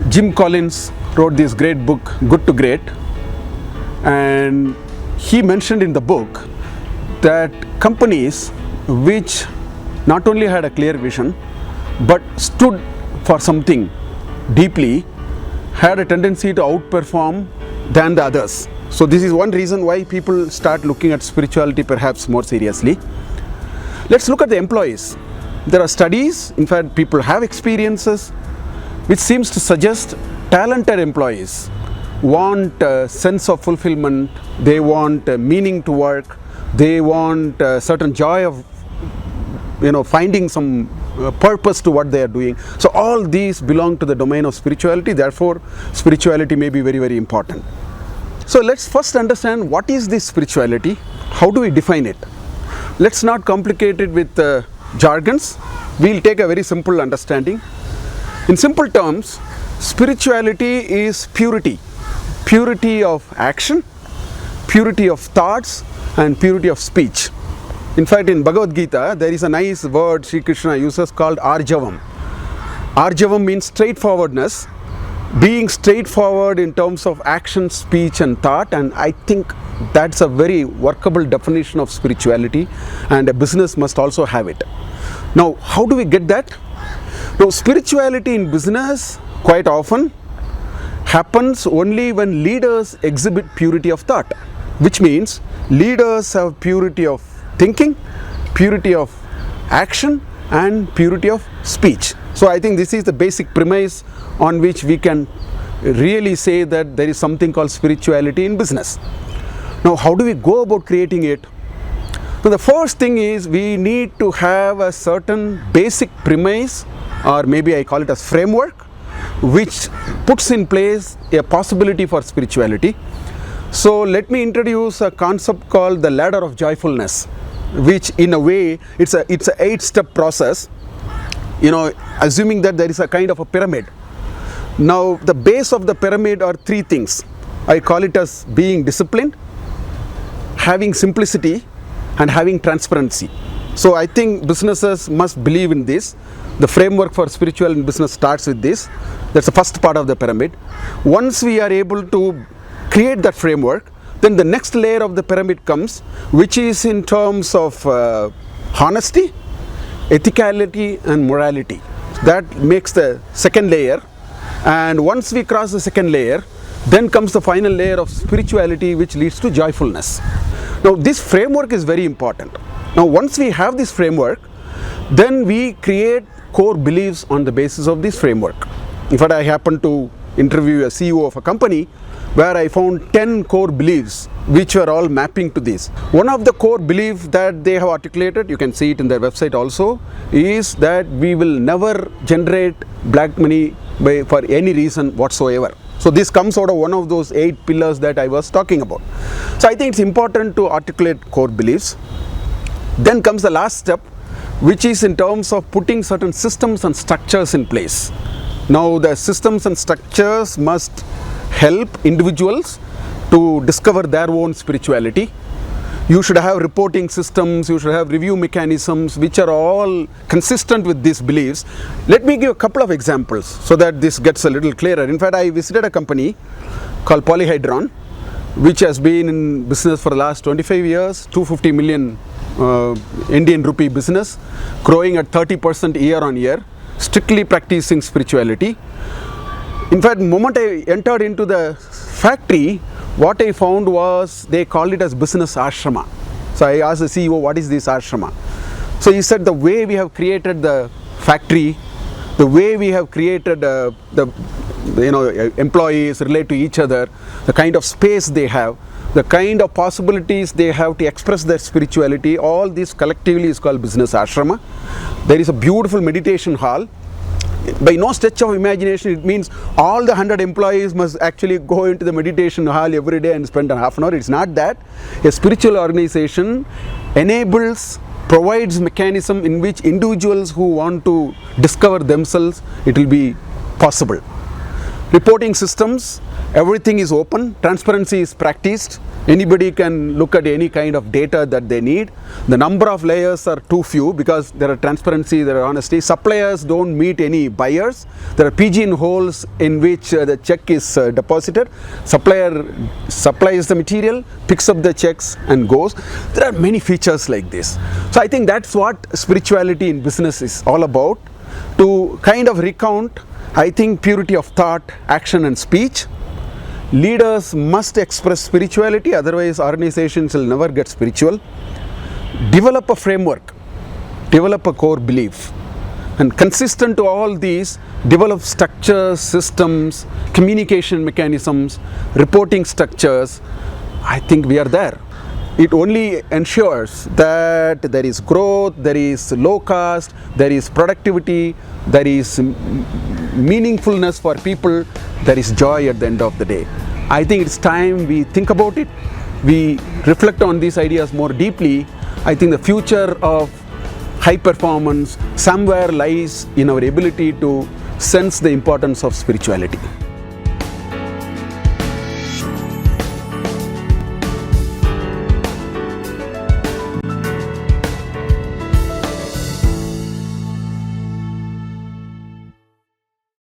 Jim Collins wrote this great book, Good to Great, and he mentioned in the book that companies which not only had a clear vision but stood for something deeply had a tendency to outperform than the others. So this is one reason why people start looking at spirituality perhaps more seriously. Let's look at the employees. There are studies, in fact people have experiences which seems to suggest talented employees want a sense of fulfillment, they want meaning to work, they want a certain joy of finding some purpose to what they are doing. So all these belong to the domain of spirituality, therefore spirituality may be very, very important. So let's first understand what is this spirituality, how do we define it. Let's not complicate it with jargons, we'll take a very simple understanding. In simple terms, spirituality is purity. Purity of action, purity of thoughts and purity of speech. In fact, in Bhagavad Gita, there is a nice word Sri Krishna uses called Arjavam. Arjavam means straightforwardness, being straightforward in terms of action, speech and thought, and I think that's a very workable definition of spirituality, and a business must also have it. Now, how do we get that? Now, spirituality in business quite often happens only when leaders exhibit purity of thought, which means leaders have purity of thinking, purity of action and purity of speech. So I think this is the basic premise on which we can really say that there is something called spirituality in business. Now, how do we go about creating it? So the first thing is we need to have a certain basic premise, or maybe I call it as framework, which puts in place a possibility for spirituality. So let me introduce a concept called the ladder of joyfulness, which in a way it's a 8-step process, assuming that there is a kind of a pyramid. Now the base of the pyramid are 3 things. I call it as being disciplined, having simplicity and having transparency. So I think businesses must believe in this. The framework for spiritual in business starts with this. That's the first part of the pyramid. Once we are able to create that framework, then the next layer of the pyramid comes, which is in terms of honesty, ethicality and morality. That makes the second layer, and once we cross the second layer, then comes the final layer of spirituality, which leads to joyfulness. Now this framework is very important. Now once we have this framework, then we create core beliefs on the basis of this framework. In fact, I happened to interview a CEO of a company where I found 10 core beliefs which were all mapping to this. One of the core beliefs that they have articulated, you can see it in their website also, is that we will never generate black money for any reason whatsoever. So this comes out of one of those 8 pillars that I was talking about. So I think it's important to articulate core beliefs. Then comes the last step, which is in terms of putting certain systems and structures in place. Now the systems and structures must help individuals to discover their own spirituality. You should have reporting systems, you should have review mechanisms which are all consistent with these beliefs. Let me give a couple of examples so that this gets a little clearer. In fact, I visited a company called Polyhydron, which has been in business for the last 25 years, 250 million Indian rupee business, growing at 30% year on year, strictly practicing spirituality. In fact, the moment I entered into the factory, what I found was they called it as business ashrama. So I asked the CEO, what is this ashrama? So he said the way we have created the factory, the way we have created employees relate to each other, the kind of space they have, the kind of possibilities they have to express their spirituality, all this collectively is called business ashrama. There is a beautiful meditation hall. By no stretch of imagination, it means all the 100 employees must actually go into the meditation hall every day and spend a half an hour. It's not that. A spiritual organization provides mechanism in which individuals who want to discover themselves, it will be possible. Reporting systems, everything is open, transparency is practiced, anybody can look at any kind of data that they need. The number of layers are too few because there are transparency, there are honesty. Suppliers don't meet any buyers. There are pigeonholes in which the check is deposited. Supplier supplies the material, picks up the checks and goes. There are many features like this. So I think that's what spirituality in business is all about. To kind of recount, I think purity of thought, action and speech. Leaders must express spirituality, otherwise organizations will never get spiritual. Develop a framework, develop a core belief. And consistent to all these, develop structures, systems, communication mechanisms, reporting structures. I think we are there. It only ensures that there is growth, there is low cost, there is productivity, there is meaningfulness for people, there is joy at the end of the day. I think it's time we think about it, we reflect on these ideas more deeply. I think the future of high performance somewhere lies in our ability to sense the importance of spirituality.